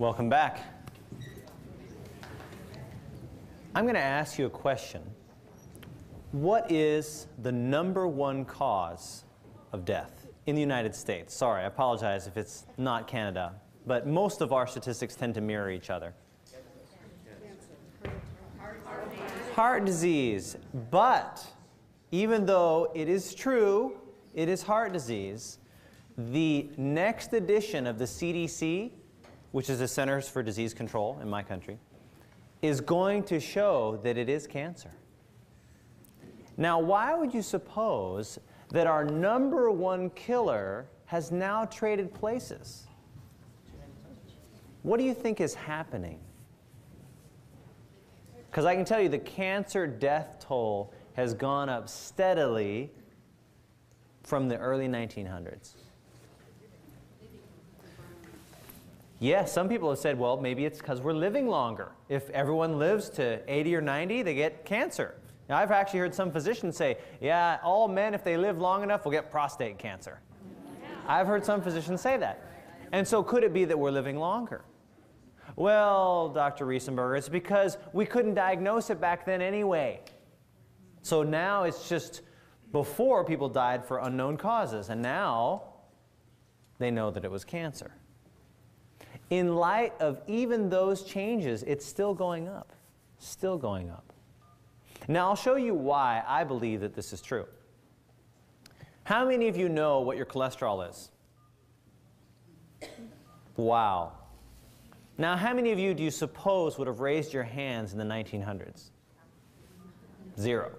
Welcome back. I'm going to ask you a question. What is the #1 cause of death in the United States? Sorry, I apologize if it's not Canada, but most of our statistics tend to mirror each other. Heart disease. But even though it is true, it is heart disease, the next edition of the CDC, which is the Centers for Disease Control in my country, is going to show that it is cancer. Now, why would you suppose that our #1 killer has now traded places? What do you think is happening? Because I can tell you the cancer death toll has gone up steadily from the early 1900s. Yes, some people have said, well, maybe it's because we're living longer. If everyone lives to 80 or 90, they get cancer. Now, I've actually heard some physicians say, yeah, all men, if they live long enough, will get prostate cancer. I've heard some physicians say that. And so could it be that we're living longer? Well, Dr. Riesenberger, it's because we couldn't diagnose it back then anyway. So now it's just before people died for unknown causes, and now they know that it was cancer. In light of even those changes, it's still going up. Still going up. Now, I'll show you why I believe that this is true. How many of you know what your cholesterol is? Wow. Now, how many of you do you suppose would have raised your hands in the 1900s? 0.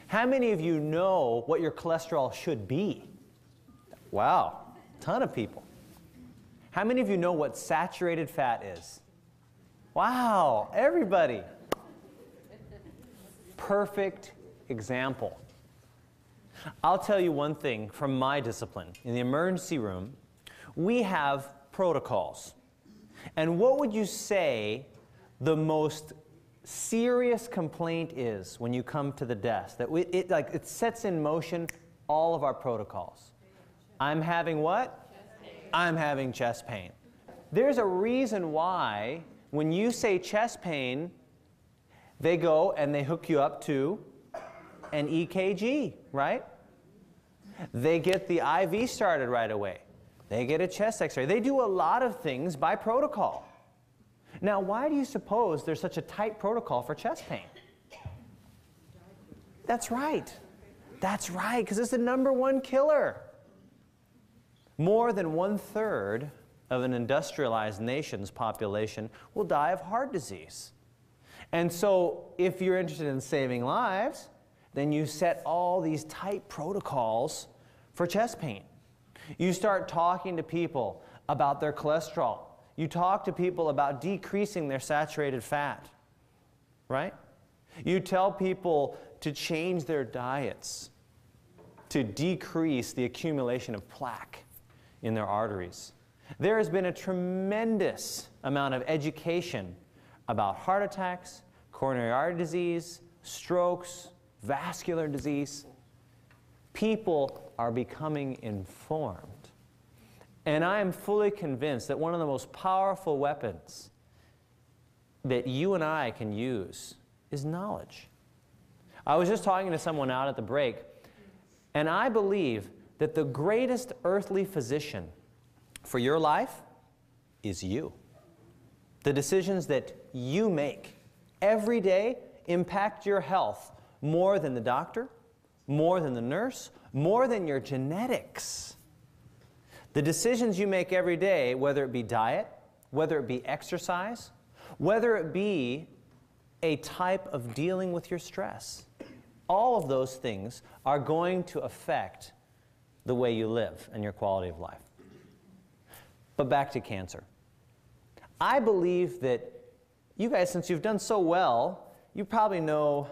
How many of you know what your cholesterol should be? Wow, a ton of people. How many of you know what saturated fat is? Wow, everybody. Perfect example. I'll tell you one thing from my discipline. In the emergency room, we have protocols. And what would you say the most serious complaint is when you come to the desk? That it sets in motion all of our protocols. I'm having what? I'm having chest pain. There's a reason why when you say chest pain, they go and they hook you up to an EKG, right? They get the IV started right away. They get a chest x-ray. They do a lot of things by protocol. Now, why do you suppose there's such a tight protocol for chest pain? That's right. That's right, because it's the #1 killer. More than 1/3 of an industrialized nation's population will die of heart disease. And so if you're interested in saving lives, then you set all these tight protocols for chest pain. You start talking to people about their cholesterol. You talk to people about decreasing their saturated fat, right? You tell people to change their diets to decrease the accumulation of plaque in their arteries. There has been a tremendous amount of education about heart attacks, coronary artery disease, strokes, vascular disease. People are becoming informed. And I am fully convinced that one of the most powerful weapons that you and I can use is knowledge. I was just talking to someone out at the break, and I believe that the greatest earthly physician for your life is you. The decisions that you make every day impact your health more than the doctor, more than the nurse, more than your genetics. The decisions you make every day, whether it be diet, whether it be exercise, whether it be a type of dealing with your stress, all of those things are going to affect the way you live and your quality of life. But back to cancer. I believe that you guys, since you've done so well, you probably know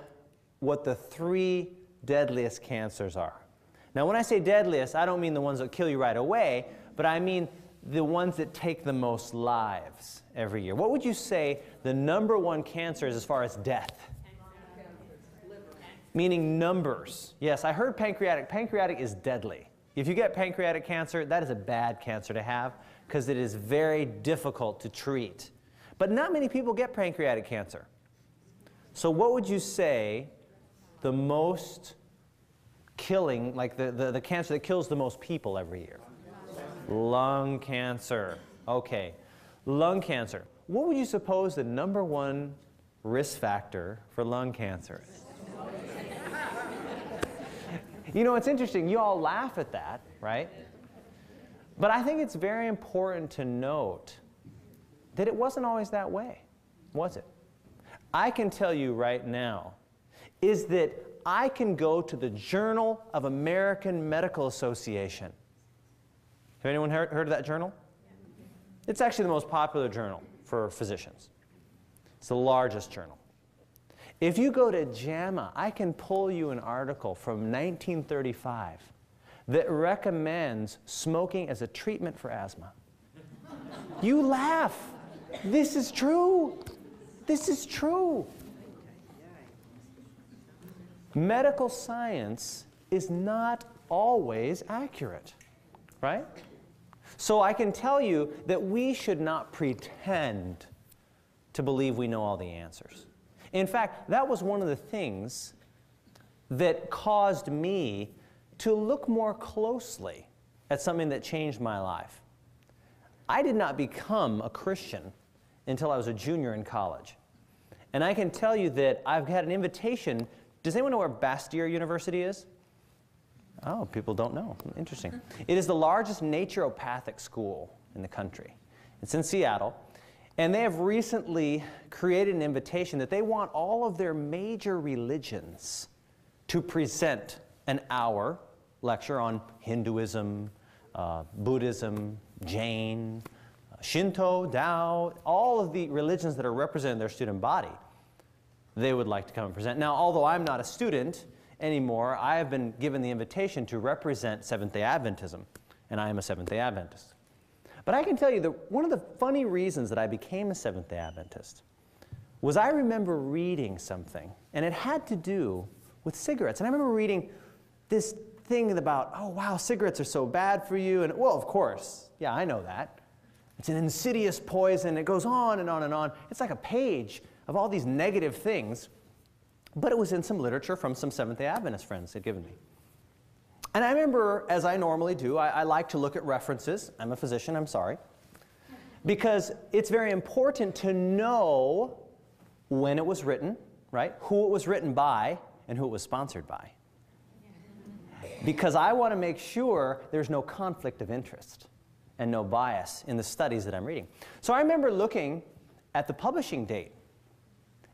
what the 3 deadliest cancers are. Now, when I say deadliest, I don't mean the ones that kill you right away, but I mean the ones that take the most lives every year. What would you say the #1 cancer is as far as death? Meaning numbers. Yes, I heard pancreatic. Pancreatic is deadly. If you get pancreatic cancer, that is a bad cancer to have because it is very difficult to treat. But not many people get pancreatic cancer. So what would you say the most killing, like the cancer that kills the most people every year? Lung cancer. Okay. Lung cancer. What would you suppose the #1 risk factor for lung cancer is? You know, it's interesting. You all laugh at that, right? But I think it's very important to note that it wasn't always that way, was it? I can tell you right now is that I can go to the Journal of American Medical Association. Have anyone heard of that journal? It's actually the most popular journal for physicians. It's the largest journal. If you go to JAMA, I can pull you an article from 1935 that recommends smoking as a treatment for asthma. You laugh. This is true. This is true. Medical science is not always accurate, right? So I can tell you that we should not pretend to believe we know all the answers. In fact, that was one of the things that caused me to look more closely at something that changed my life. I did not become a Christian until I was a junior in college. And I can tell you that I've had an invitation. Does anyone know where Bastyr University is? Oh, people don't know. Interesting. It is the largest naturopathic school in the country. It's in Seattle. And they have recently created an invitation that they want all of their major religions to present an hour lecture on Hinduism, Buddhism, Jain, Shinto, Tao, all of the religions that are represented in their student body. They would like to come and present. Now, although I'm not a student anymore, I have been given the invitation to represent Seventh-day Adventism, and I am a Seventh-day Adventist. But I can tell you that one of the funny reasons that I became a Seventh-day Adventist was I remember reading something, and it had to do with cigarettes. And I remember reading this thing about, oh, wow, cigarettes are so bad for you. And, well, of course, yeah, I know that. It's an insidious poison. It goes on and on and on. It's like a page of all these negative things. But it was in some literature from some Seventh-day Adventist friends had given me. And I remember, as I normally do, I like to look at references. I'm a physician, I'm sorry. Because it's very important to know when it was written, right? Who it was written by, and who it was sponsored by. Because I want to make sure there's no conflict of interest and no bias in the studies that I'm reading. So I remember looking at the publishing date,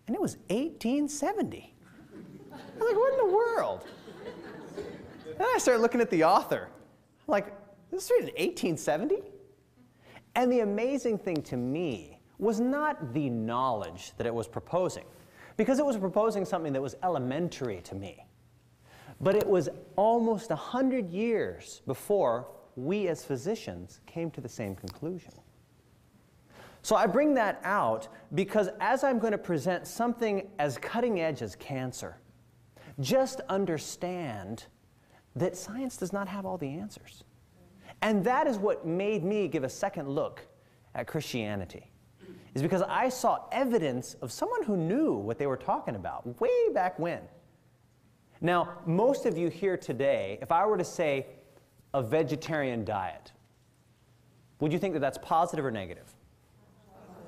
and it was 1870. I was like, what in the world? Then I started looking at the author. I'm like, this is written in 1870? And the amazing thing to me was not the knowledge that it was proposing, because it was proposing something that was elementary to me. But it was almost 100 years before we as physicians came to the same conclusion. So I bring that out because as I'm going to present something as cutting edge as cancer, just understand that science does not have all the answers. And that is what made me give a second look at Christianity, is because I saw evidence of someone who knew what they were talking about way back when. Now, most of you here today, if I were to say a vegetarian diet, would you think that that's positive or negative?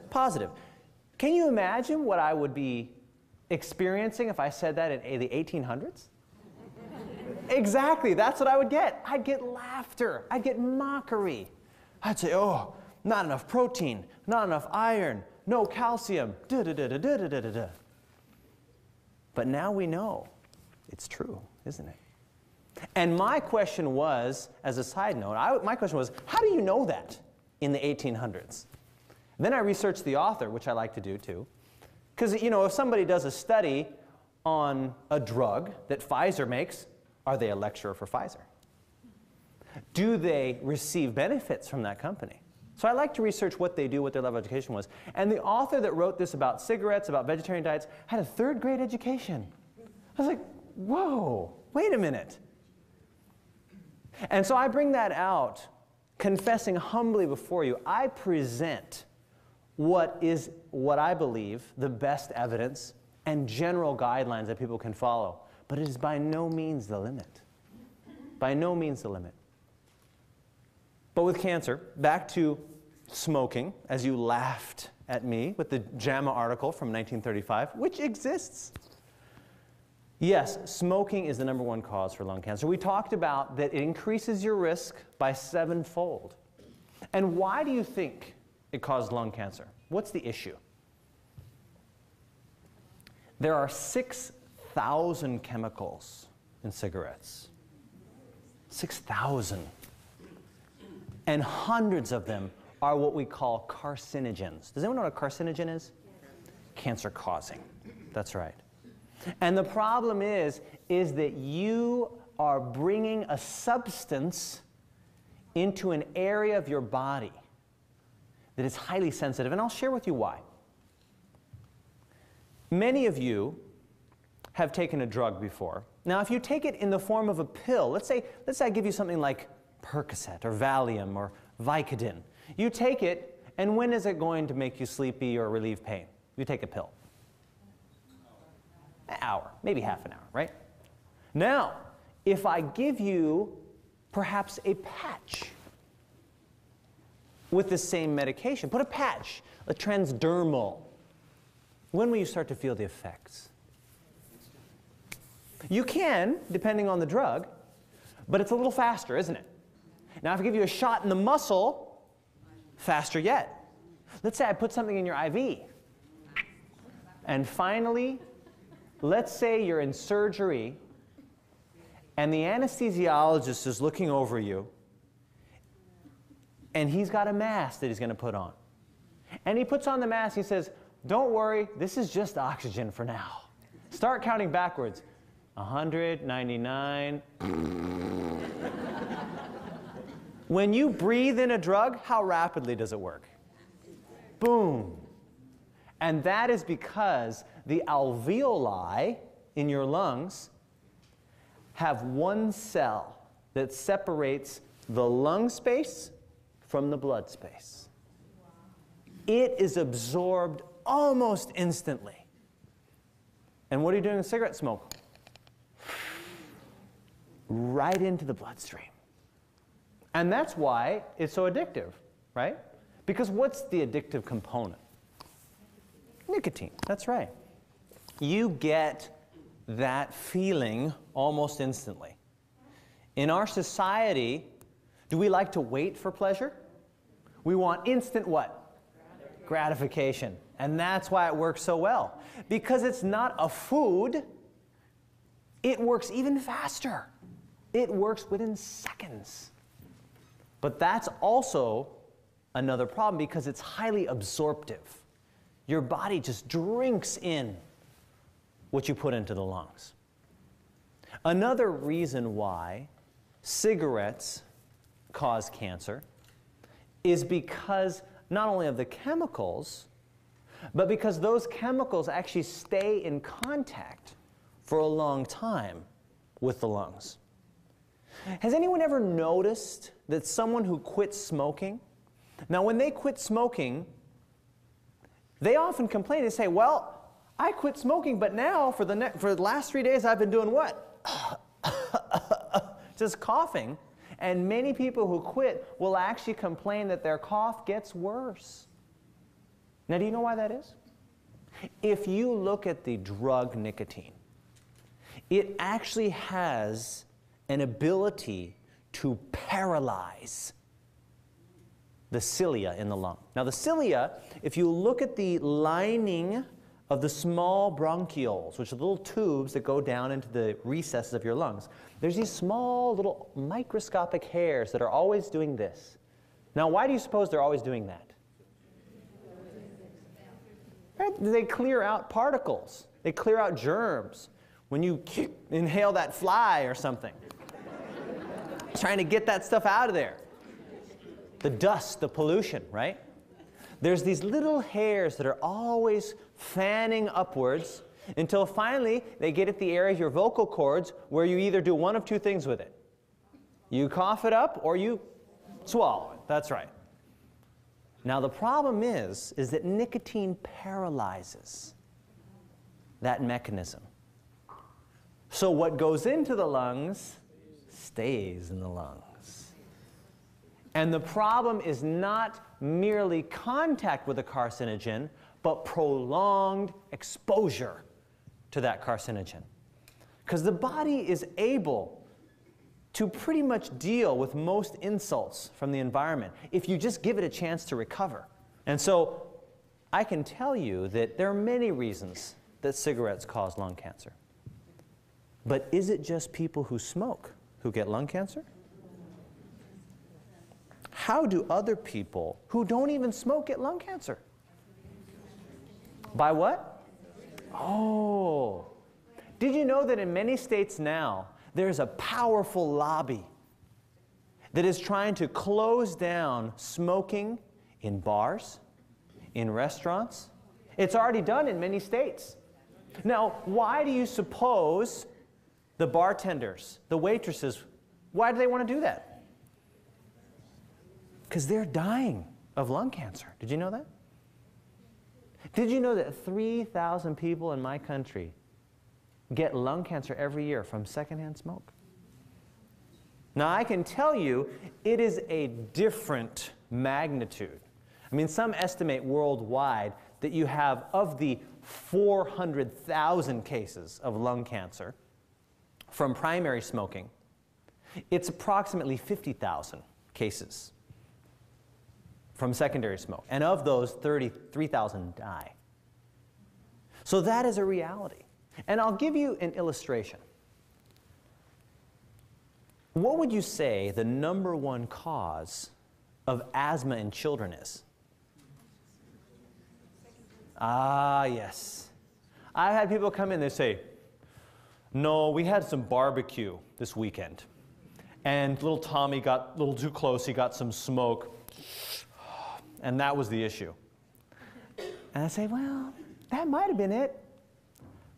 Positive. Can you imagine what I would be experiencing if I said that in the 1800s? Exactly, that's what I would get. I'd get laughter. I'd get mockery. I'd say, oh, not enough protein, not enough iron, no calcium, da-da-da-da-da-da-da-da. But now we know it's true, isn't it? And my question was, as a side note, my question was, how do you know that in the 1800s? Then I researched the author, which I like to do too. Because, you know, if somebody does a study on a drug that Pfizer makes, are they a lecturer for Pfizer? Do they receive benefits from that company? So I like to research what they do, what their level of education was. And the author that wrote this about cigarettes, about vegetarian diets, had a third-grade education. I was like, whoa, wait a minute. And so I bring that out, confessing humbly before you. I present what I believe the best evidence and general guidelines that people can follow. But it is by no means the limit. By no means the limit. But with cancer, back to smoking, as you laughed at me with the JAMA article from 1935, which exists. Yes, smoking is the #1 cause for lung cancer. We talked about that it increases your risk by 7-fold. And why do you think it caused lung cancer? What's the issue? There are 6,000 chemicals in cigarettes. 6,000. And hundreds of them are what we call carcinogens. Does anyone know what a carcinogen is? Cancer causing. That's right. And the problem is that you are bringing a substance into an area of your body that is highly sensitive. And I'll share with you why. Many of you have taken a drug before. Now, if you take it in the form of a pill, let's say I give you something like Percocet or Valium or Vicodin. You take it, and when is it going to make you sleepy or relieve pain? You take a pill. An hour, maybe half an hour, right? Now, if I give you perhaps a patch with the same medication, put a patch, a transdermal, when will you start to feel the effects? You can, depending on the drug, but it's a little faster, isn't it? Now, if I give you a shot in the muscle, faster yet. Let's say I put something in your IV. And finally, let's say you're in surgery and the anesthesiologist is looking over you and he's got a mask that he's going to put on. And he puts on the mask, he says, "Don't worry, this is just oxygen for now." Start counting backwards. 199. When you breathe in a drug, how rapidly does it work? Boom. And that is because the alveoli in your lungs have one cell that separates the lung space from the blood space. It is absorbed almost instantly. And what are you doing with cigarette smoke? Right into the bloodstream. And that's why it's so addictive, right? Because what's the addictive component? Nicotine, that's right. You get that feeling almost instantly. In our society, do we like to wait for pleasure? We want instant what? Gratification. And that's why it works so well. Because it's not a food, it works even faster. It works within seconds. But that's also another problem because it's highly absorptive. Your body just drinks in what you put into the lungs. Another reason why cigarettes cause cancer is because not only of the chemicals, but because those chemicals actually stay in contact for a long time with the lungs. Has anyone ever noticed that someone who quits smoking, now when they quit smoking, they often complain and say, "Well, I quit smoking, but now for the last 3 days I've been doing what?" Just coughing. And many people who quit will actually complain that their cough gets worse. Now, do you know why that is? If you look at the drug nicotine, it actually has an ability to paralyze the cilia in the lung. Now, the cilia, if you look at the lining of the small bronchioles, which are little tubes that go down into the recesses of your lungs, there's these small little microscopic hairs that are always doing this. Now, why do you suppose they're always doing that? Right? They clear out particles. They clear out germs. When you inhale that fly or something, trying to get that stuff out of there. The dust, the pollution, right? There's these little hairs that are always fanning upwards until finally they get at the area of your vocal cords where you either do one of two things with it. You cough it up or you swallow it. That's right. Now the problem is that nicotine paralyzes that mechanism. So what goes into the lungs stays in the lungs. And the problem is not merely contact with a carcinogen, but prolonged exposure to that carcinogen. Because the body is able to pretty much deal with most insults from the environment if you just give it a chance to recover. And so I can tell you that there are many reasons that cigarettes cause lung cancer. But is it just people who smoke who get lung cancer? How do other people who don't even smoke get lung cancer? By what? Oh. Did you know that in many states now, there's a powerful lobby that is trying to close down smoking in bars, in restaurants? It's already done in many states. Now, why do you suppose the bartenders, the waitresses, why do they want to do that? Because they're dying of lung cancer. Did you know that? Did you know that 3,000 people in my country get lung cancer every year from secondhand smoke? Now, I can tell you it is a different magnitude. I mean, some estimate worldwide that you have, of the 400,000 cases of lung cancer from primary smoking, it's approximately 50,000 cases from secondary smoke. And of those, 33,000 die. So that is a reality. And I'll give you an illustration. What would you say the #1 cause of asthma in children is? Ah, yes. I've had people come in, they say, no, we had some barbecue this weekend, and little Tommy got a little too close, he got some smoke, and that was the issue. And I say, well, that might have been it,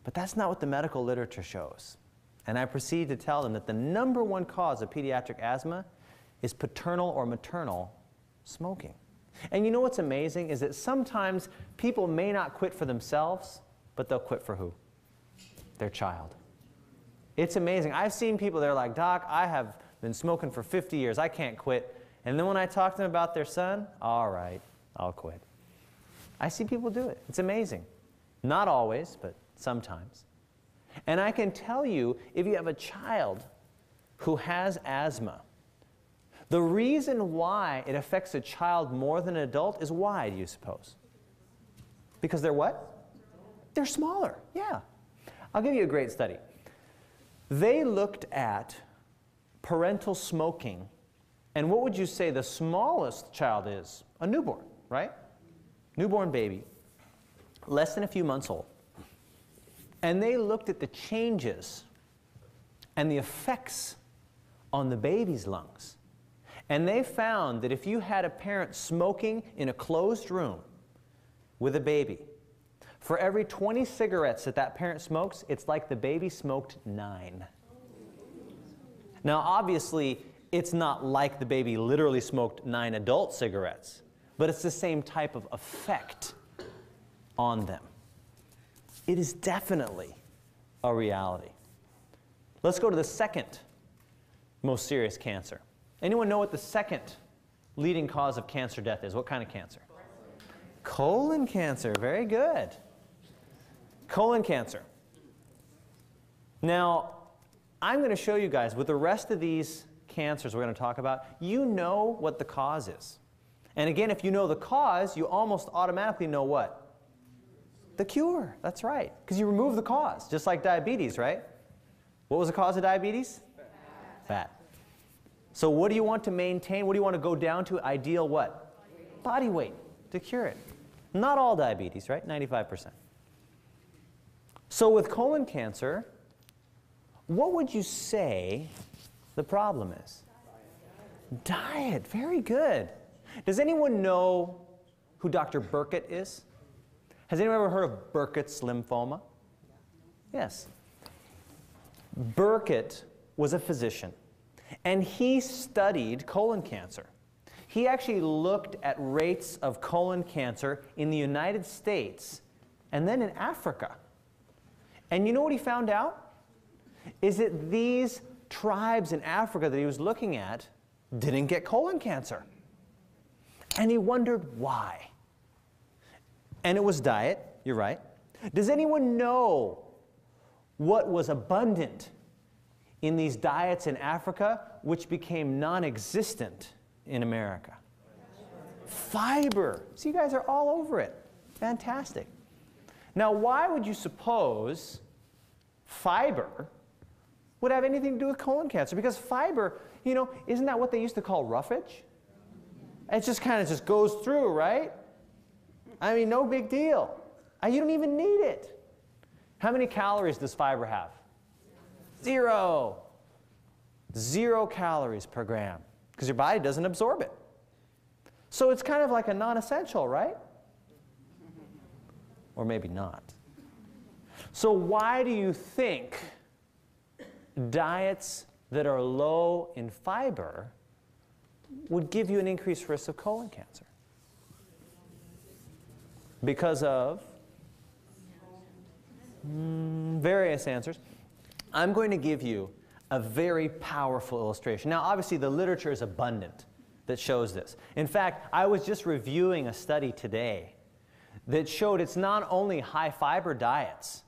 but that's not what the medical literature shows. And I proceed to tell them that the #1 cause of pediatric asthma is paternal or maternal smoking. And you know what's amazing is that sometimes people may not quit for themselves, but they'll quit for who? Their child. It's amazing. I've seen people, they're like, Doc, I have been smoking for 50 years, I can't quit. And then when I talk to them about their son, all right, I'll quit. I see people do it. It's amazing. Not always, but sometimes. And I can tell you, if you have a child who has asthma, the reason why it affects a child more than an adult is why, do you suppose? Because they're what? They're smaller, yeah. I'll give you a great study. They looked at parental smoking, and what would you say the smallest child is? A newborn, right? Newborn baby, less than a few months old. And they looked at the changes and the effects on the baby's lungs. And they found that if you had a parent smoking in a closed room with a baby, for every 20 cigarettes that that parent smokes, it's like the baby smoked 9. Now, obviously, it's not like the baby literally smoked 9 adult cigarettes, but it's the same type of effect on them. It is definitely a reality. Let's go to the second most serious cancer. Anyone know what the second leading cause of cancer death is? What kind of cancer? Colon cancer. Very good. Colon cancer. Now, I'm going to show you guys, with the rest of these cancers we're going to talk about, you know what the cause is. And again, if you know the cause, you almost automatically know what? The cure. That's right. Because you remove the cause, just like diabetes, right? What was the cause of diabetes? Fat. So what do you want to maintain? What do you want to go down to? Ideal what? Body weight to cure it. Not all diabetes, right? 95%. So with colon cancer, what would you say the problem is? Diet. Very good. Does anyone know who Dr. Burkitt is? Has anyone ever heard of Burkitt's lymphoma? Yes. Burkitt was a physician, and he studied colon cancer. He actually looked at rates of colon cancer in the United States and then in Africa. And you know what he found out? Is that these tribes in Africa that he was looking at didn't get colon cancer. And he wondered why. And it was diet, you're right. Does anyone know what was abundant in these diets in Africa which became non-existent in America? Fiber. So you guys are all over it. Fantastic. Now, why would you suppose fiber would have anything to do with colon cancer? Because fiber, you know, isn't that what they used to call roughage? It just kind of just goes through, right? I mean, no big deal. You don't even need it. How many calories does fiber have? 0. 0 calories per gram, because your body doesn't absorb it. So it's kind of like a non-essential, right? Or maybe not. So why do you think diets that are low in fiber would give you an increased risk of colon cancer? Because of various answers. I'm going to give you a very powerful illustration. Now, obviously, the literature is abundant that shows this. In fact, I was just reviewing a study today that showed it's not only high fiber diets,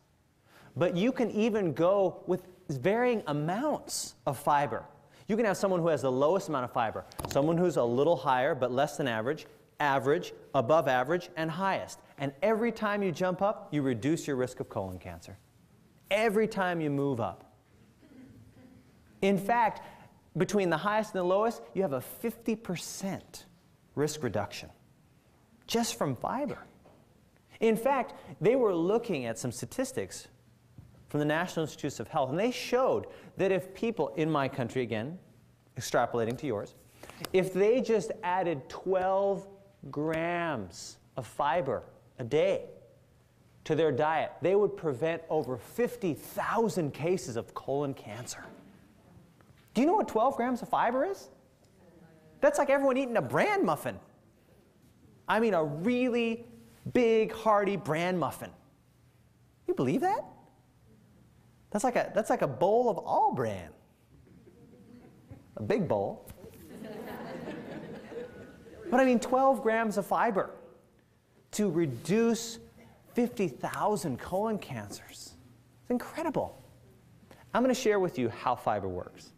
but you can even go with varying amounts of fiber. You can have someone who has the lowest amount of fiber, someone who's a little higher but less than average, average, above average, and highest. And every time you jump up, you reduce your risk of colon cancer. Every time you move up. In fact, between the highest and the lowest, you have a 50% risk reduction just from fiber. In fact, they were looking at some statistics from the National Institutes of Health, and they showed that if people in my country, again, extrapolating to yours, if they just added 12 grams of fiber a day to their diet, they would prevent over 50,000 cases of colon cancer. Do you know what 12 grams of fiber is? That's like everyone eating a bran muffin. I mean, a really big, hearty bran muffin. You believe that? That's like a bowl of all bran. A big bowl. But I mean, 12 grams of fiber to reduce 50,000 colon cancers. It's incredible. I'm going to share with you how fiber works.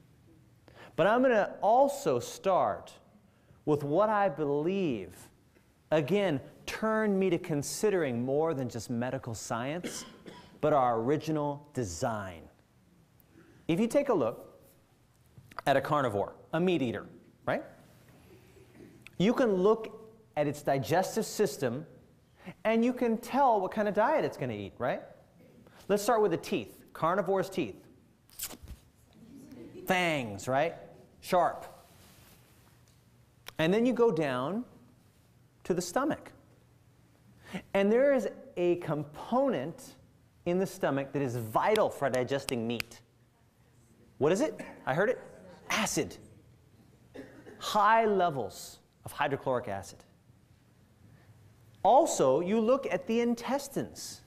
But I'm going to also start with what I believe, again, turned me to considering more than just medical science, but our original design. If you take a look at a carnivore, a meat eater, right? You can look at its digestive system and you can tell what kind of diet it's going to eat, right? Let's start with the teeth. Carnivore's teeth. Fangs, right? Sharp. And then you go down to the stomach. And there is a component in the stomach that is vital for digesting meat. What is it? I heard it. Acid. High levels of hydrochloric acid. Also, you look at the intestines.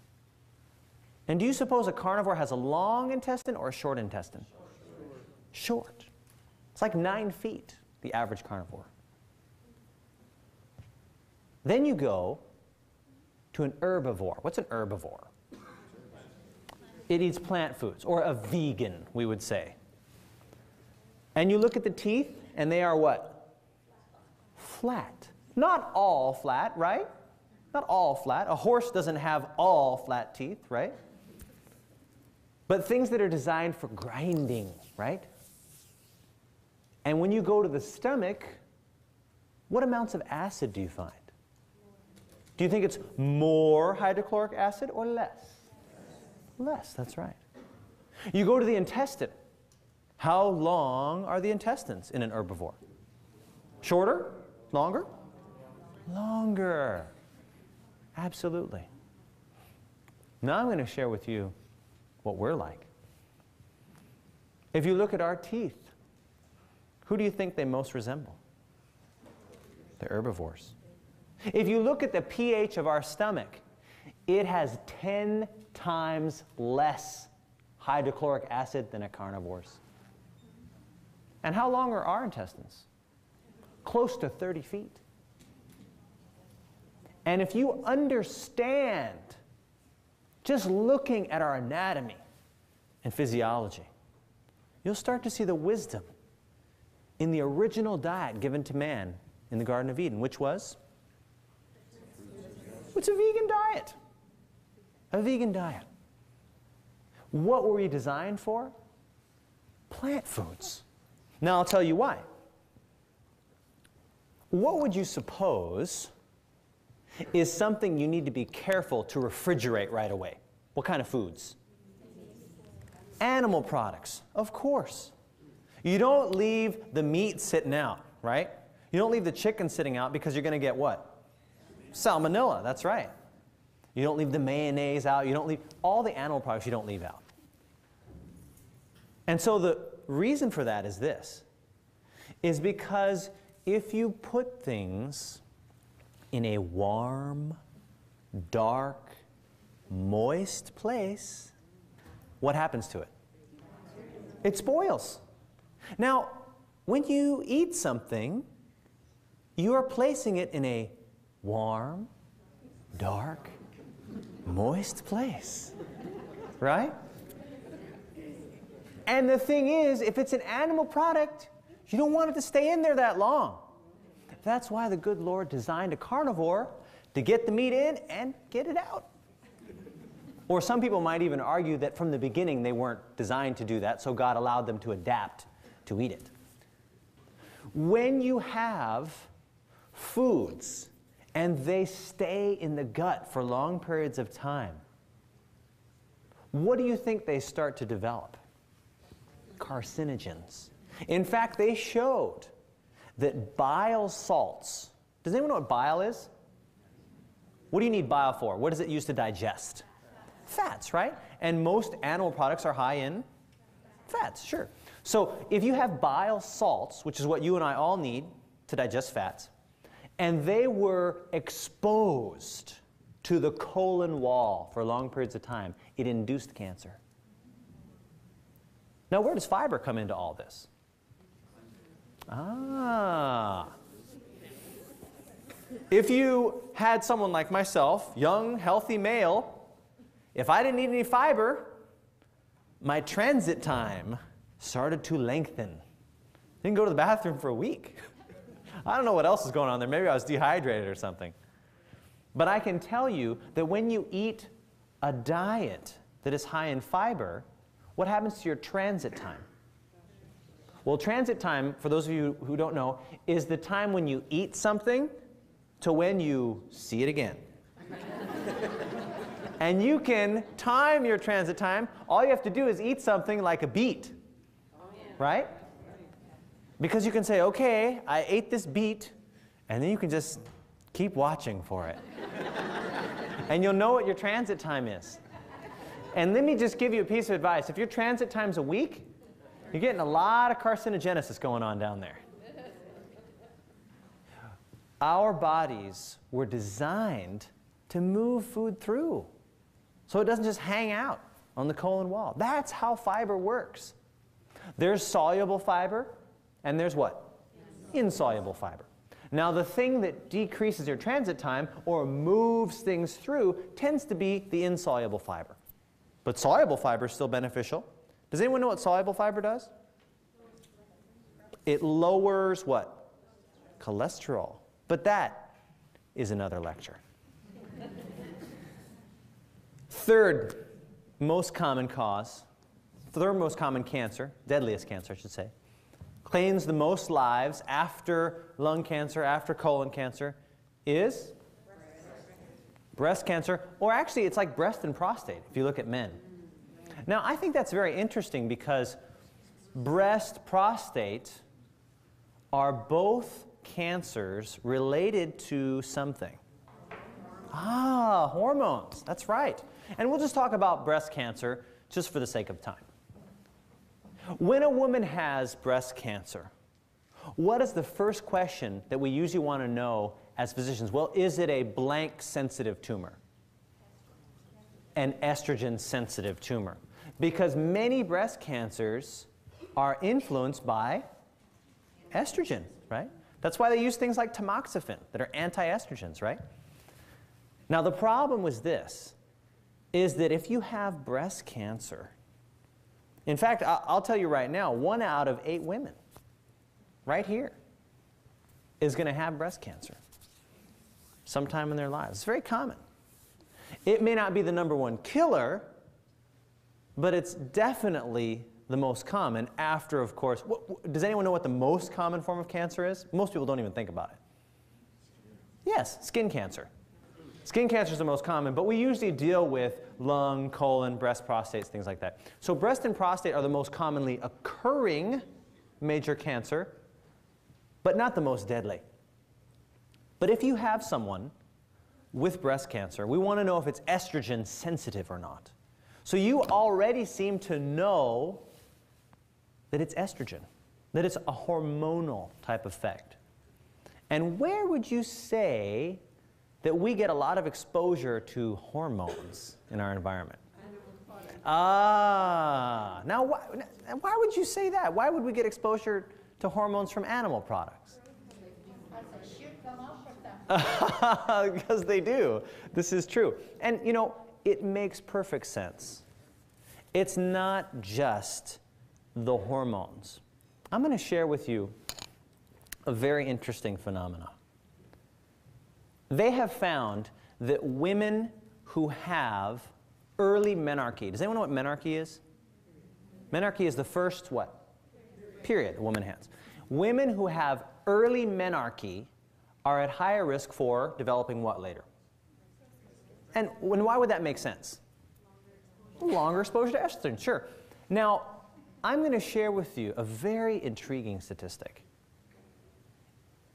And do you suppose a carnivore has a long intestine or a short intestine? Short. It's like 9 feet, the average carnivore. Then you go to an herbivore. What's an herbivore? It eats plant foods, or a vegan, we would say. And you look at the teeth, and they are what? Flat. Not all flat, right? Not all flat. A horse doesn't have all flat teeth, right? But things that are designed for grinding, right? And when you go to the stomach, what amounts of acid do you find? Do you think it's more hydrochloric acid or less? Less, that's right. You go to the intestine. How long are the intestines in an herbivore? Shorter? Longer? Longer. Absolutely. Now I'm going to share with you what we're like. If you look at our teeth, who do you think they most resemble? The herbivores. If you look at the pH of our stomach, it has 10 times less hydrochloric acid than a carnivore's. And how long are our intestines? Close to 30 feet. And if you understand, just looking at our anatomy and physiology, you'll start to see the wisdom in the original diet given to man in the Garden of Eden, which was? It's a vegan diet. A vegan diet. What were we designed for? Plant foods. Now I'll tell you why. What would you suppose is something you need to be careful to refrigerate right away? What kind of foods? Animal products, of course. You don't leave the meat sitting out, right? You don't leave the chicken sitting out because you're going to get what? Salmonella, that's right. You don't leave the mayonnaise out. You don't leave all the animal products you don't leave out. And so the reason for that is this, is because if you put things in a warm, dark, moist place, what happens to it? It spoils. Now, when you eat something, you are placing it in a warm, dark, moist place, right? And the thing is, if it's an animal product, you don't want it to stay in there that long. That's why the good Lord designed a carnivore to get the meat in and get it out. Or some people might even argue that from the beginning they weren't designed to do that, so God allowed them to adapt to eat it. When you have foods and they stay in the gut for long periods of time, what do you think they start to develop? Carcinogens. In fact, they showed that bile salts, does anyone know what bile is? What do you need bile for? What does it use to digest? Fats, right? And most animal products are high in fats, sure. So if you have bile salts, which is what you and I all need to digest fats, and they were exposed to the colon wall for long periods of time, it induced cancer. Now, where does fiber come into all this? If you had someone like myself, young, healthy male, if I didn't eat any fiber, my transit time started to lengthen. Didn't go to the bathroom for a week. I don't know what else is going on there. Maybe I was dehydrated or something. But I can tell you that when you eat a diet that is high in fiber, what happens to your transit time? Well, transit time, for those of you who don't know, is the time when you eat something to when you see it again. And you can time your transit time. All you have to do is eat something like a beet, right? Because you can say, okay, I ate this beet, and then you can just keep watching for it. And you'll know what your transit time is. And let me just give you a piece of advice. If your transit time's a week, you're getting a lot of carcinogenesis going on down there. Our bodies were designed to move food through, so it doesn't just hang out on the colon wall. That's how fiber works. There's soluble fiber, and there's what? Insoluble fiber. Now, the thing that decreases your transit time or moves things through tends to be the insoluble fiber. But soluble fiber is still beneficial. Does anyone know what soluble fiber does? It lowers what? Cholesterol. But that is another lecture. Third most common cause, third most common cancer, deadliest cancer I should say, claims the most lives after lung cancer, after colon cancer, is breast cancer, or actually it's like breast and prostate if you look at men. Now I think that's very interesting because breast, prostate are both cancers related to something. Hormones, that's right. And we'll just talk about breast cancer just for the sake of time. When a woman has breast cancer, What is the first question that we usually want to know as physicians? Well, is it a blank sensitive tumor? An estrogen sensitive tumor. Because many breast cancers are influenced by estrogen, right? That's why they use things like tamoxifen that are anti-estrogens, right? Now the problem with this is that if you have breast cancer, in fact, I'll tell you right now, 1 out of 8 women right here is going to have breast cancer sometime in their lives. It's very common. It may not be the #1 killer, but it's definitely the most common after, of course, does anyone know what the most common form of cancer is? Most people don't even think about it. Yes, skin cancer. Skin cancer is the most common, but we usually deal with lung, colon, breast, prostate, things like that. So breast and prostate are the most commonly occurring major cancer, but not the most deadly. But if you have someone with breast cancer, we want to know if it's estrogen sensitive or not. So you already seem to know that it's estrogen, that it's a hormonal type effect. And where would you say that we get a lot of exposure to hormones in our environment? Now why would you say that? Why would we get exposure to hormones from animal products? Because they do. This is true. And you know, it makes perfect sense. It's not just the hormones. I'm going to share with you a very interesting phenomenon. They have found that women who have early menarche, does anyone know what menarche is? Menarche is the first what? Period a woman has. Women who have early menarche are at higher risk for developing what later? And why would that make sense? Longer exposure to estrogen, sure. Now, I'm going to share with you a very intriguing statistic.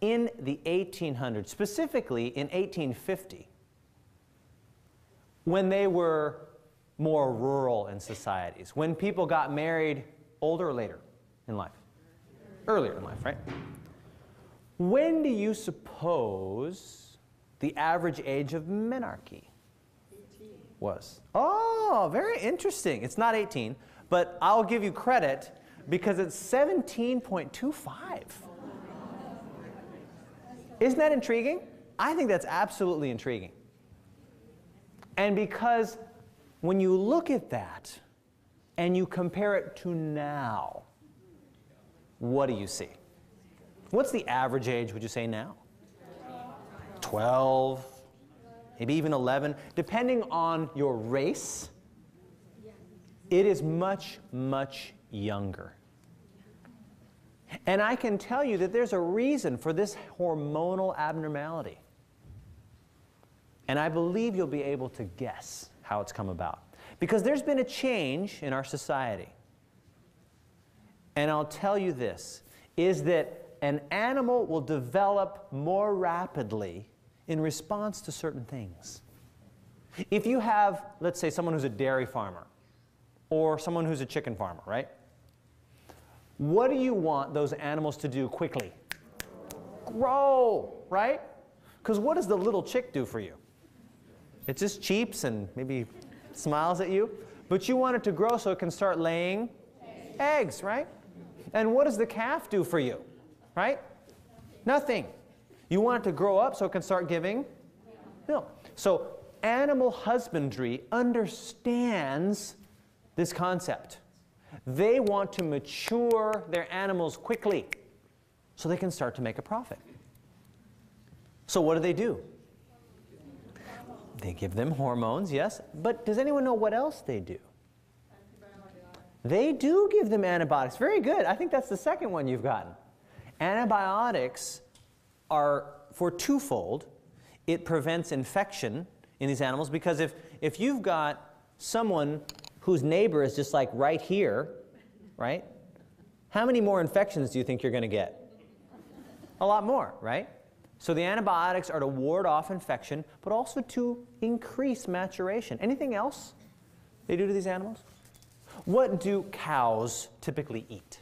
In the 1800s, specifically in 1850, when they were more rural in societies, when people got married older or later in life? Earlier in life, right? When do you suppose the average age of menarche was? Oh, very interesting. It's not 18, but I'll give you credit because it's 17.25. Isn't that intriguing? I think that's absolutely intriguing. And because when you look at that and you compare it to now, what do you see? What's the average age, would you say, now? 12, maybe even 11. Depending on your race, it is much, much younger. And I can tell you that there's a reason for this hormonal abnormality. And I believe you'll be able to guess how it's come about. Because there's been a change in our society. And I'll tell you this, is that an animal will develop more rapidly in response to certain things. If you have, let's say, someone who's a dairy farmer or someone who's a chicken farmer, right? What do you want those animals to do quickly? Grow, right? Because what does the little chick do for you? It just cheeps and maybe smiles at you. But you want it to grow so it can start laying eggs, right? And what does the calf do for you, right? Nothing. You want it to grow up so it can start giving milk. So animal husbandry understands this concept. They want to mature their animals quickly so they can start to make a profit. So what do? They give them hormones, yes, but does anyone know what else they do? They do give them antibiotics. Very good. I think that's the second one you've gotten. Antibiotics are for twofold. It prevents infection in these animals because if you've got someone whose neighbor is just like right here, right? How many more infections do you think you're going to get? A lot more, right? So the antibiotics are to ward off infection, but also to increase maturation. Anything else they do to these animals? What do cows typically eat?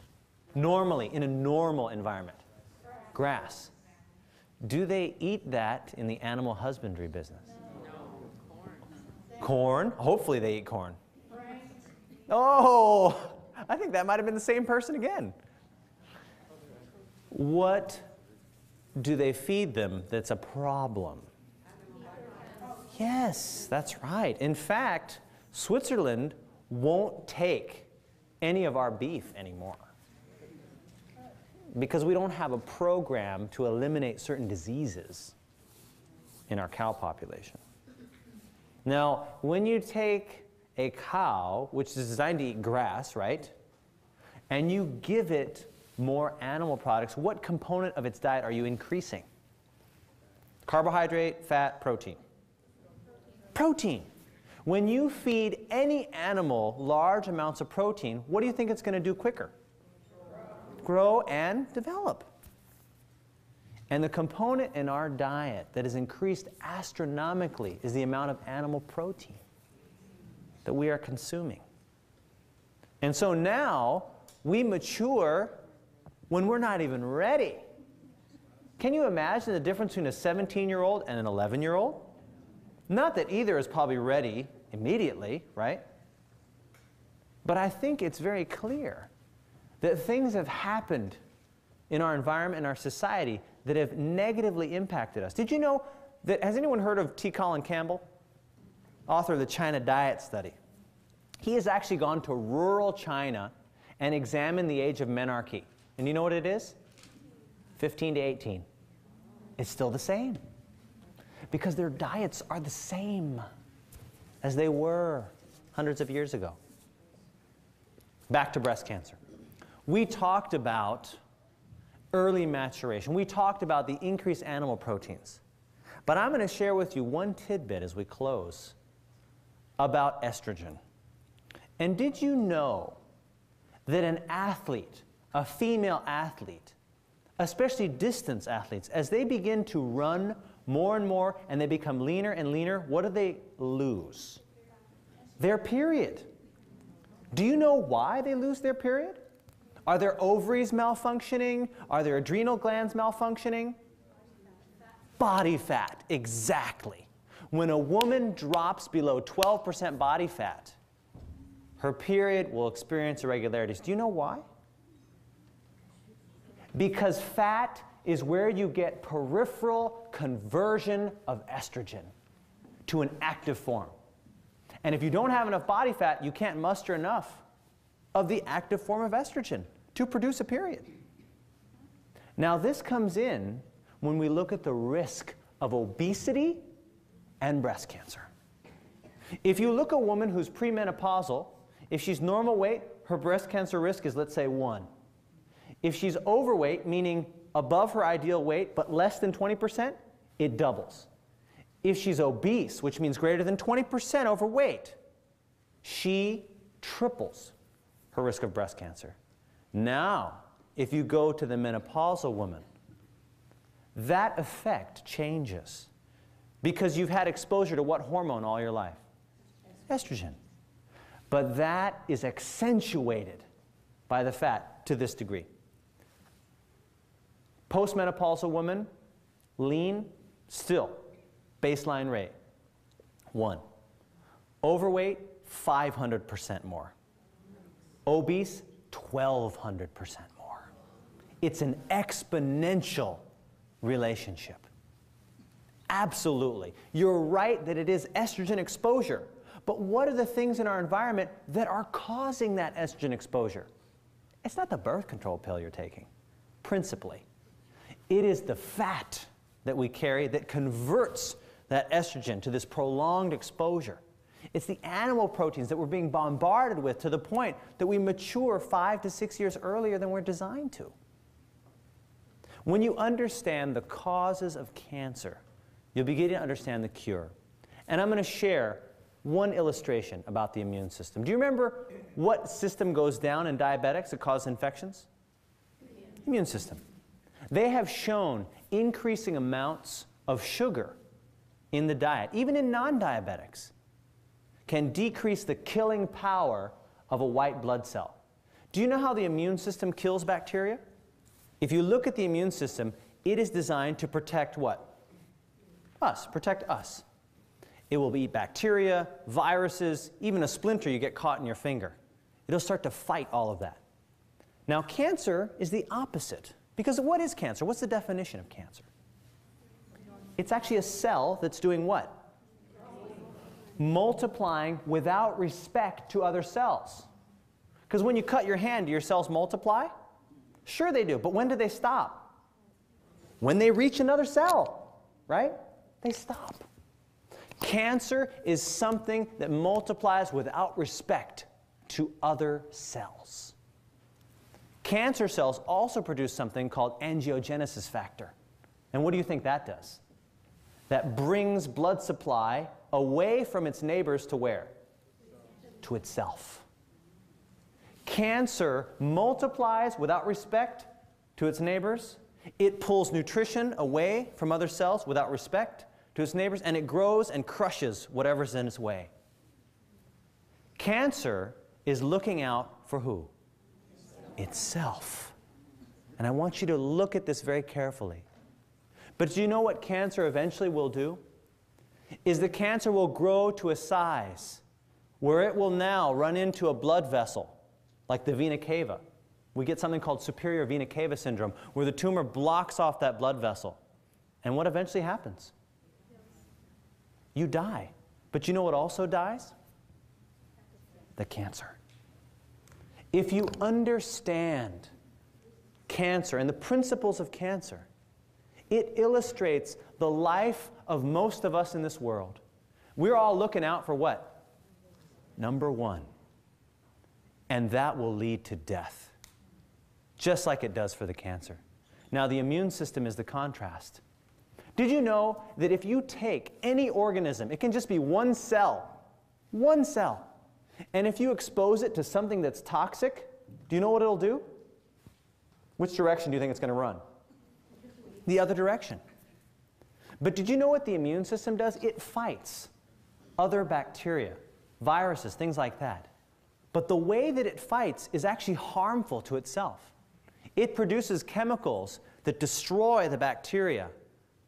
Normally, in a normal environment. Grass. Do they eat that in the animal husbandry business? No. Corn? Hopefully they eat corn. Oh, I think that might have been the same person again. What do they feed them that's a problem? Yes, that's right. In fact, Switzerland won't take any of our beef anymore because we don't have a program to eliminate certain diseases in our cow population. Now, when you take a cow, which is designed to eat grass, right, and you give it more animal products, what component of its diet are you increasing? Carbohydrate, fat, protein. Protein. When you feed any animal large amounts of protein, what do you think it's going to do quicker? Grow and develop. And the component in our diet that has increased astronomically is the amount of animal protein that we are consuming. And so now we mature when we're not even ready. Can you imagine the difference between a 17-year-old and an 11-year-old? Not that either is probably ready immediately, right? But I think it's very clear that things have happened in our environment and our society that have negatively impacted us. Did you know that, has anyone heard of T. Colin Campbell, author of the China Diet Study? He has actually gone to rural China and examined the age of menarche. And you know what it is? 15 to 18. It's still the same. Because their diets are the same as they were hundreds of years ago. Back to breast cancer. We talked about early maturation. We talked about the increased animal proteins. But I'm going to share with you one tidbit as we close about estrogen. And did you know that an athlete, a female athlete, especially distance athletes, as they begin to run more and more and they become leaner and leaner, what do they lose? Their period. Do you know why they lose their period? Are their ovaries malfunctioning? Are their adrenal glands malfunctioning? Body fat, exactly. When a woman drops below 12% body fat, her period will experience irregularities. Do you know why? Because fat is where you get peripheral conversion of estrogen to an active form. And if you don't have enough body fat, you can't muster enough of the active form of estrogen to produce a period. Now this comes in when we look at the risk of obesity and breast cancer. If you look at a woman who's premenopausal, if she's normal weight, her breast cancer risk is, let's say, 1. If she's overweight, meaning above her ideal weight but less than 20%, it doubles. If she's obese, which means greater than 20% overweight, she triples her risk of breast cancer. Now, if you go to the menopausal woman, that effect changes because you've had exposure to what hormone all your life? Estrogen. But that is accentuated by the fat to this degree. Postmenopausal woman, lean, still, baseline rate, 1. Overweight, 500% more. Obese, 1,200% more. It's an exponential relationship. Absolutely. You're right that it is estrogen exposure. But what are the things in our environment that are causing that estrogen exposure? It's not the birth control pill you're taking, principally. It is the fat that we carry that converts that estrogen to this prolonged exposure. It's the animal proteins that we're being bombarded with to the point that we mature 5 to 6 years earlier than we're designed to. When you understand the causes of cancer, you'll begin to understand the cure. And I'm going to share one illustration about the immune system. Do you remember what system goes down in diabetics that causes infections? Immune system. They have shown increasing amounts of sugar in the diet, even in non-diabetics, can decrease the killing power of a white blood cell. Do you know how the immune system kills bacteria? If you look at the immune system, it is designed to protect what? Us, protect us. It will eat bacteria, viruses, even a splinter you get caught in your finger. It'll start to fight all of that. Now, cancer is the opposite. Because what is cancer? What's the definition of cancer? It's actually a cell that's doing what? Multiplying without respect to other cells. Because when you cut your hand, do your cells multiply? Sure they do, but when do they stop? When they reach another cell, right? They stop. Cancer is something that multiplies without respect to other cells. Cancer cells also produce something called angiogenesis factor. And what do you think that does? That brings blood supply away from its neighbors to where? To itself. Cancer multiplies without respect to its neighbors. It pulls nutrition away from other cells without respect to its neighbors, and it grows and crushes whatever's in its way. Cancer is looking out for who? Itself. And I want you to look at this very carefully. But do you know what cancer eventually will do? Is the cancer will grow to a size where it will now run into a blood vessel, like the vena cava. We get something called superior vena cava syndrome, where the tumor blocks off that blood vessel. And what eventually happens? You die. But you know what also dies? The cancer. If you understand cancer and the principles of cancer, it illustrates the life of most of us in this world. We're all looking out for what? Number one. And that will lead to death, just like it does for the cancer. Now, the immune system is the contrast. Did you know that if you take any organism, it can just be one cell, and if you expose it to something that's toxic, do you know what it'll do? Which direction do you think it's going to run? The other direction. But did you know what the immune system does? It fights other bacteria, viruses, things like that. But the way that it fights is actually harmful to itself. It produces chemicals that destroy the bacteria,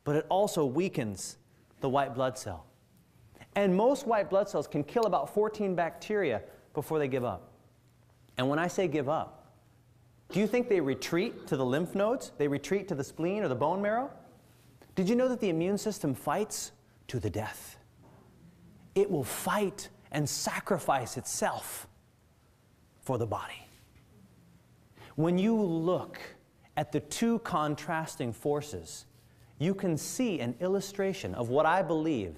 but it also weakens the white blood cell. And most white blood cells can kill about 14 bacteria before they give up. And when I say give up, do you think they retreat to the lymph nodes? They retreat to the spleen or the bone marrow? Did you know that the immune system fights to the death? It will fight and sacrifice itself for the body. When you look at the two contrasting forces, you can see an illustration of what I believe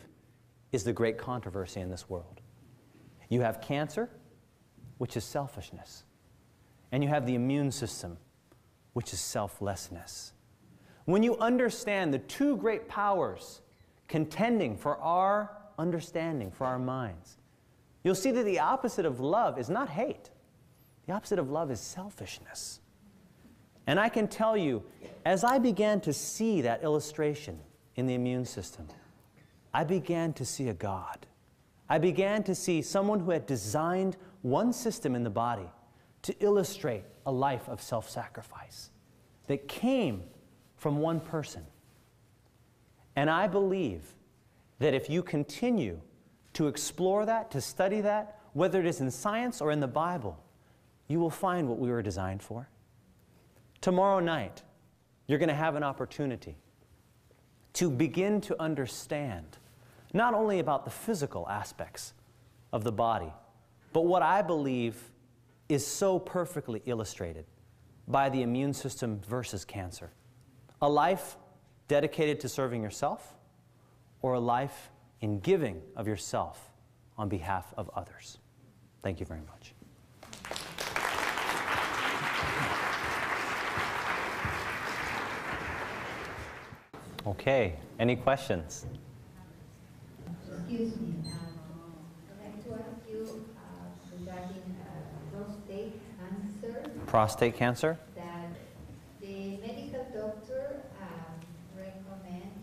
is the great controversy in this world. You have cancer, which is selfishness. And you have the immune system, which is selflessness. When you understand the two great powers contending for our understanding, for our minds, you'll see that the opposite of love is not hate. The opposite of love is selfishness. And I can tell you, as I began to see that illustration in the immune system, I began to see a God. I began to see someone who had designed one system in the body to illustrate a life of self-sacrifice that came from one person. And I believe that if you continue to explore that, to study that, whether it is in science or in the Bible, you will find what we were designed for. Tomorrow night, you're going to have an opportunity to begin to understand not only about the physical aspects of the body, but what I believe is so perfectly illustrated by the immune system versus cancer. A life dedicated to serving yourself, or a life in giving of yourself on behalf of others. Thank you very much. Okay, any questions? Excuse me, I'd like to ask you regarding prostate cancer. Prostate cancer? That the medical doctor recommend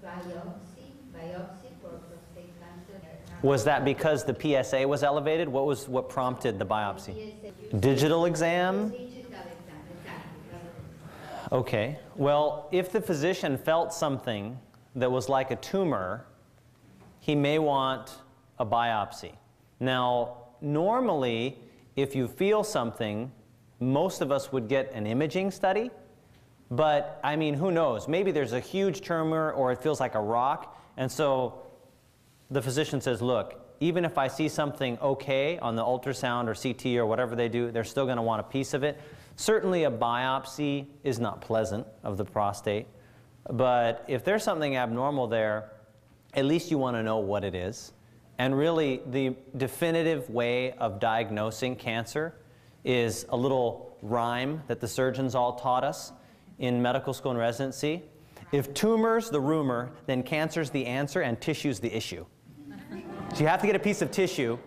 biopsy for prostate cancer. Was that because the PSA was elevated? What prompted the biopsy? Digital exam? Okay, well, if the physician felt something that was like a tumor, he may want a biopsy. Now, normally, if you feel something, most of us would get an imaging study, but I mean, who knows? Maybe there's a huge tumor or it feels like a rock, and so the physician says, look, even if I see something okay on the ultrasound or CT or whatever they do, they're still going to want a piece of it. Certainly a biopsy is not pleasant of the prostate, but if there's something abnormal there, at least you want to know what it is. And really, the definitive way of diagnosing cancer is a little rhyme that the surgeons all taught us in medical school and residency. If tumor's the rumor, then cancer's the answer and tissue's the issue. So you have to get a piece of tissue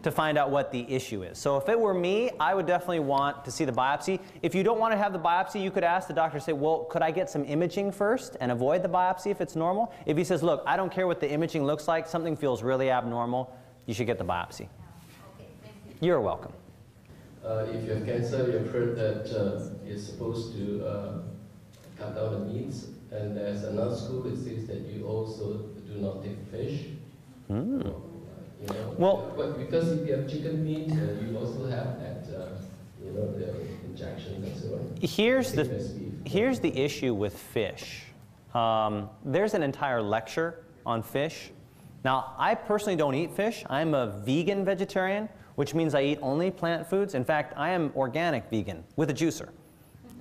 to find out what the issue is. So if it were me, I would definitely want to see the biopsy. If you don't want to have the biopsy, you could ask the doctor, say, well, could I get some imaging first and avoid the biopsy if it's normal? If he says, look, I don't care what the imaging looks like, something feels really abnormal, you should get the biopsy. Okay, thank you. You're welcome. If you have cancer, you've heard that you're supposed to cut out the meats, and there's another school that says that you also do not take fish. Mm. You know, Well, but because if you have chicken meat, you also have that, you know, the injections and so on. Here's the issue with fish. There's an entire lecture on fish. Now, I personally don't eat fish. I'm a vegan vegetarian, which means I eat only plant foods. In fact, I am organic vegan with a juicer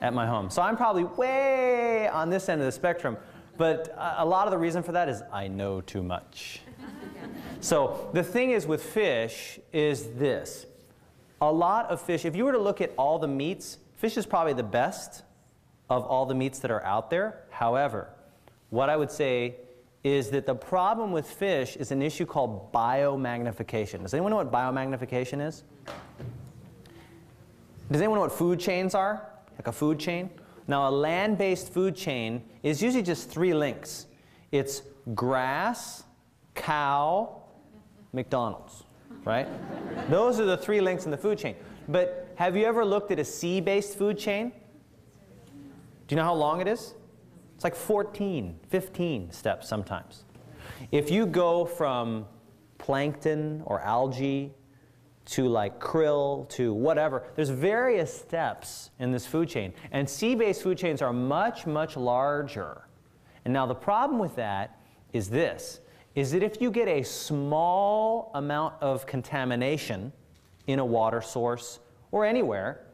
at my home. So I'm probably way on this end of the spectrum. But a lot of the reason for that is I know too much. So the thing is with fish is this. A lot of fish, if you were to look at all the meats, fish is probably the best of all the meats that are out there. However, what I would say is that the problem with fish is an issue called biomagnification. Does anyone know what biomagnification is? Does anyone know what food chains are? Like a food chain? Now, a land-based food chain is usually just 3 links. It's grass, cow, McDonald's, right? Those are the 3 links in the food chain. But have you ever looked at a sea-based food chain? Do you know how long it is? It's like 14, 15 steps sometimes. If you go from plankton or algae to like krill to whatever, there's various steps in this food chain. And sea-based food chains are much, much larger. And now the problem with that is this, is that if you get a small amount of contamination in a water source or anywhere,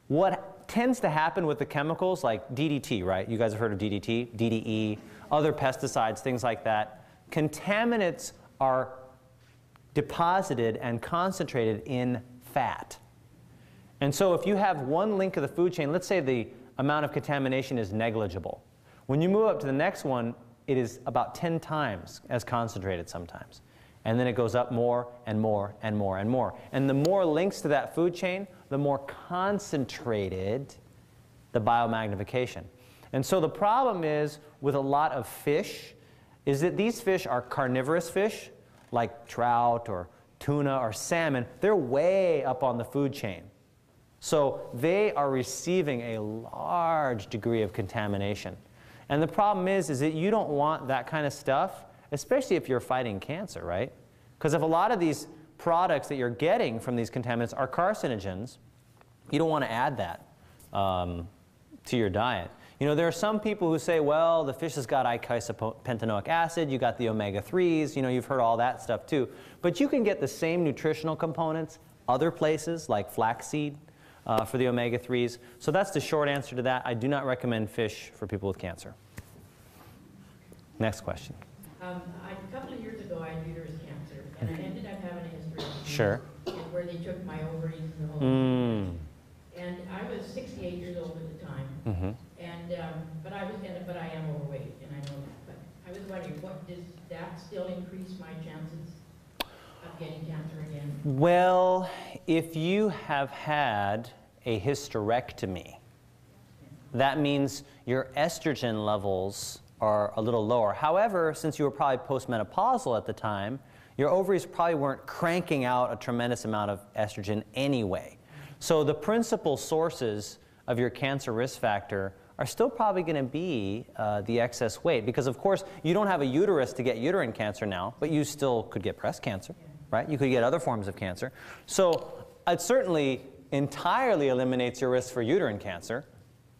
what tends to happen with the chemicals like DDT, right? You guys have heard of DDT, DDE, other pesticides, things like that. Contaminants are deposited and concentrated in fat. And so if you have one link of the food chain, let's say the amount of contamination is negligible. When you move up to the next one, it is about 10 times as concentrated sometimes. And then it goes up more and more and more and more. And the more links to that food chain, the more concentrated the biomagnification. And so the problem is with a lot of fish is that these fish are carnivorous fish, like trout or tuna or salmon. They're way up on the food chain. So they are receiving a large degree of contamination. And the problem is that you don't want that kind of stuff, especially if you're fighting cancer, right? Because if a lot of these products that you're getting from these contaminants are carcinogens, you don't want to add that to your diet. You know, there are some people who say, well, the fish has got eicosapentaenoic acid, you got the omega-3s, you know, you've heard all that stuff too. But you can get the same nutritional components other places, like flaxseed, for the omega-3s. So that's the short answer to that. I do not recommend fish for people with cancer. Next question. A couple of years ago, I had uterus cancer, and I ended up having a hysterectomy. Sure. Where they took my ovaries and the whole thing. And I was 68 years old at the time. Mm-hmm. And but I am overweight, and I know that. But I was wondering, what does that still increase my chances of getting cancer again? Well, if you have had a hysterectomy, that means your estrogen levels are a little lower. However, since you were probably postmenopausal at the time, your ovaries probably weren't cranking out a tremendous amount of estrogen anyway. So the principal sources of your cancer risk factor are still probably going to be the excess weight. Because, of course, you don't have a uterus to get uterine cancer now, but you still could get breast cancer, right? You could get other forms of cancer. So it certainly entirely eliminates your risk for uterine cancer,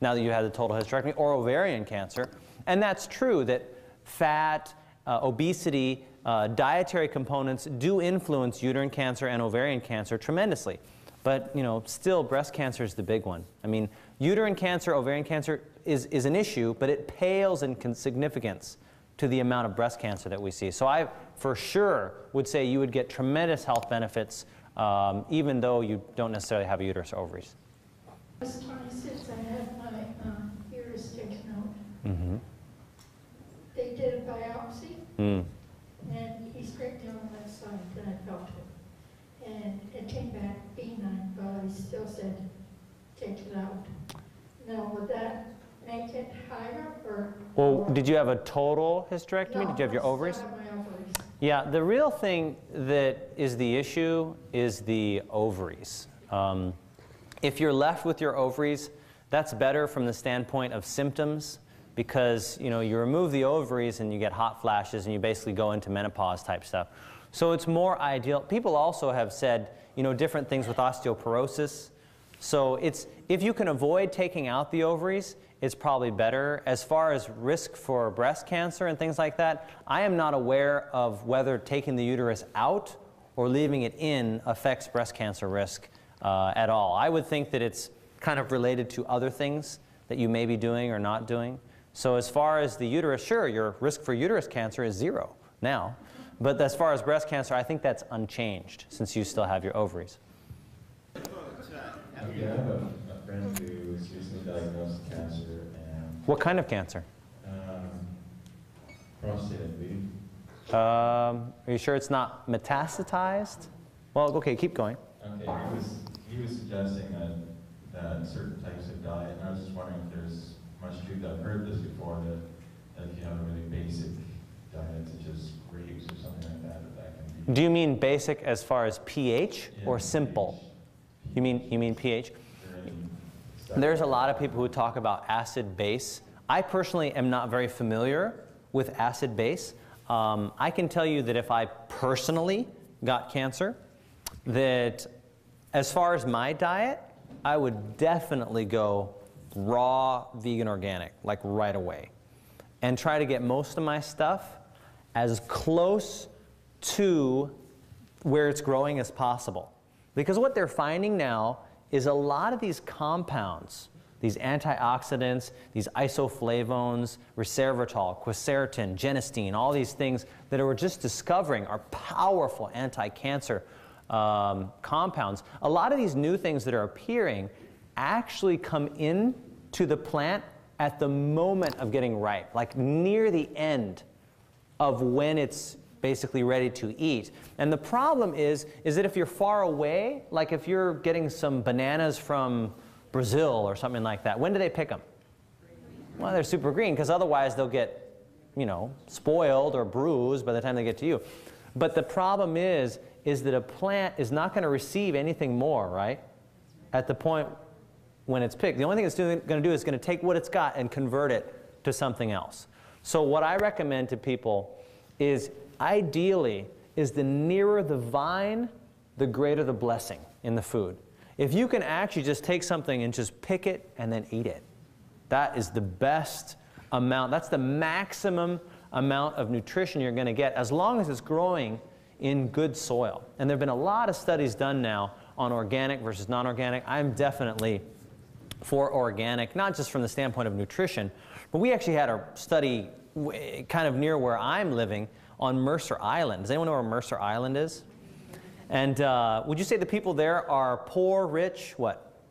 now that you had the total hysterectomy, or ovarian cancer. And that's true that fat, obesity, dietary components do influence uterine cancer and ovarian cancer tremendously. But, you know, still breast cancer is the big one. I mean, uterine cancer, ovarian cancer is an issue, but it pales in significance to the amount of breast cancer that we see. So I, for sure, would say you would get tremendous health benefits even though you don't necessarily have a uterus or ovaries. I was 26, I had my uterus taken out. Mm-hmm. They did a biopsy, and he scraped down on that side, and I felt it. And it came back benign, but I still said, take it out. Now, would that make it higher, or? Well, did you have a total hysterectomy? No, Did you have your I still ovaries? have my ovaries. Yeah, the real thing that is the issue is the ovaries. If you're left with your ovaries, that's better from the standpoint of symptoms, because you know, you remove the ovaries and you get hot flashes and you basically go into menopause type stuff. So it's more ideal. People also have said, you know, different things with osteoporosis. So it's, if you can avoid taking out the ovaries, it's probably better. As far as risk for breast cancer and things like that, I am not aware of whether taking the uterus out or leaving it in affects breast cancer risk at all. I would think that it's kind of related to other things that you may be doing or not doing. So as far as the uterus, sure, your risk for uterus cancer is 0 now. But as far as breast cancer, I think that's unchanged since you still have your ovaries. Yeah, I have a friend who was recently diagnosed with cancer. And, What kind of cancer? prostate, I believe. Are you sure it's not metastatized? Well, okay, keep going. Okay, he was suggesting that certain types of diet, and I was just wondering if there's much truth. I've heard this before, that if you have a really basic diet, such as grapes or something like that, that can be... Do you mean basic as far as pH or Yeah, simple? pH. You mean pH? There's a lot of people who talk about acid-base. I personally am not very familiar with acid-base. I can tell you that if I personally got cancer, that as far as my diet, I would definitely go raw, vegan, organic, like right away, and try to get most of my stuff as close to where it's growing as possible. Because what they're finding now is a lot of these compounds, these antioxidants, these isoflavones, resveratrol, quercetin, genistein, all these things that we're just discovering are powerful anti-cancer compounds. A lot of these new things that are appearing actually come in to the plant at the moment of getting ripe, like near the end of when it's basically ready to eat. And the problem is that if you're far away, like if you're getting some bananas from Brazil or something like that, when do they pick them? Well, they're super green, because otherwise they'll get, you know, spoiled or bruised by the time they get to you. But the problem is that a plant is not going to receive anything more, right, at the point when it's picked. The only thing it's going to do is going to take what it's got and convert it to something else. So what I recommend to people is, ideally, is the nearer the vine, the greater the blessing in the food. If you can actually just take something and just pick it and then eat it, that is the best amount. That's the maximum amount of nutrition you're going to get, as long as it's growing in good soil. And there have been a lot of studies done now on organic versus non-organic. I'm definitely for organic, not just from the standpoint of nutrition, but we actually had a study kind of near where I'm living on Mercer Island. Does anyone know where Mercer Island is? And would you say the people there are poor, rich, what?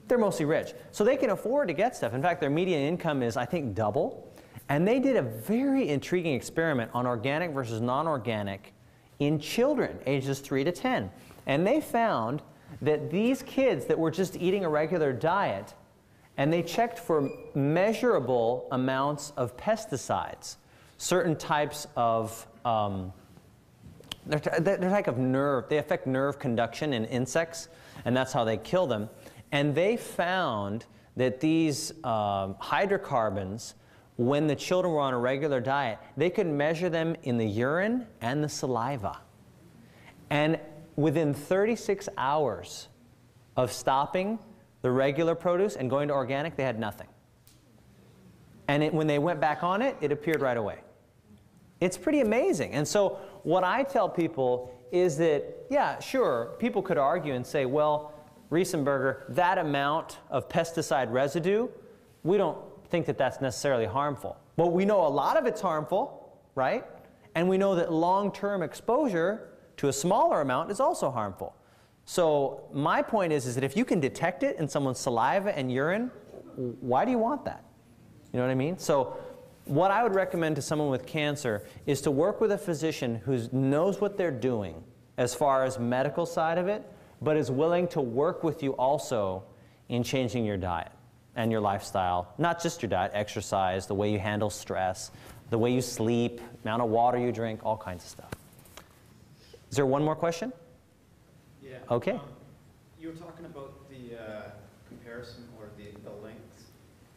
They're mostly rich. So they can afford to get stuff. In fact, their median income is, I think, double. And they did a very intriguing experiment on organic versus non-organic in children, ages 3 to 10. And they found that these kids that were just eating a regular diet, and they checked for measurable amounts of pesticides, certain types of, they're type of nerve, they affect nerve conduction in insects, and that's how they kill them. And they found that these hydrocarbons, when the children were on a regular diet, they could measure them in the urine and the saliva. And within 36 hours of stopping the regular produce and going to organic, they had nothing. And when they went back on it, it appeared right away. It's pretty amazing. And so what I tell people is that, yeah, sure, people could argue and say, well, Riesenberger, that amount of pesticide residue, we don't think that that's necessarily harmful. But we know a lot of it's harmful, right? And we know that long-term exposure to a smaller amount is also harmful. So my point is that if you can detect it in someone's saliva and urine, why do you want that? You know what I mean? So what I would recommend to someone with cancer is to work with a physician who knows what they're doing as far as medical side of it, but is willing to work with you also in changing your diet and your lifestyle. Not just your diet, exercise, the way you handle stress, the way you sleep, amount of water you drink, all kinds of stuff. Is there one more question? Yeah. Okay. You were talking about the comparison or the link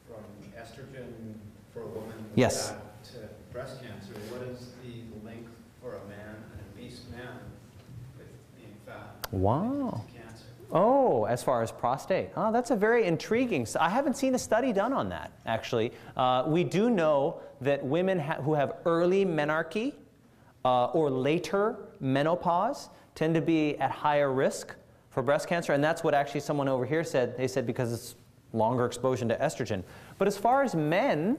from estrogen for a woman with Yes. that to breast cancer. What is the link for a man, an obese man, with being fat? Wow. To cancer? Oh, as far as prostate. Oh, that's a very intriguing. I haven't seen a study done on that, actually. We do know that women who have early menarche or later menopause tend to be at higher risk for breast cancer, and that's what actually someone over here said. They said because it's longer exposure to estrogen. But as far as men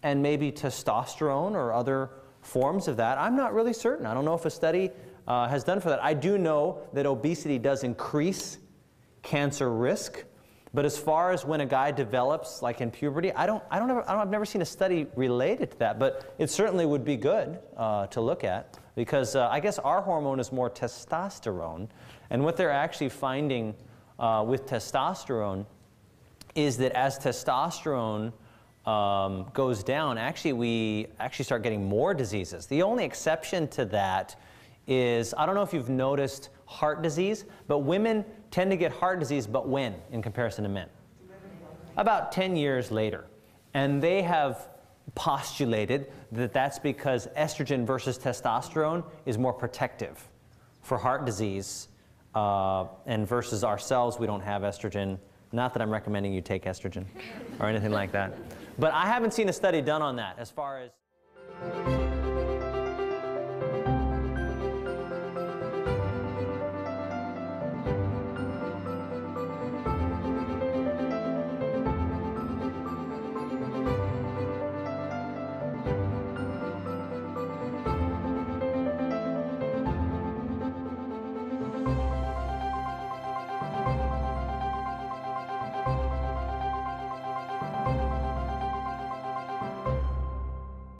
and maybe testosterone or other forms of that, I'm not really certain. I don't know if a study has done for that. I do know that obesity does increase cancer risk, but as far as when a guy develops, like in puberty, I've never seen a study related to that, but it certainly would be good to look at, because I guess our hormone is more testosterone, and what they're actually finding with testosterone is that as testosterone goes down, actually we start getting more diseases. The only exception to that is, I don't know if you've noticed heart disease, but women tend to get heart disease, but when in comparison to men? About 10 years later. And they have postulated that that's because estrogen versus testosterone is more protective for heart disease, and versus ourselves, we don't have estrogen. Not that I'm recommending you take estrogen or anything like that. But I haven't seen a study done on that as far as...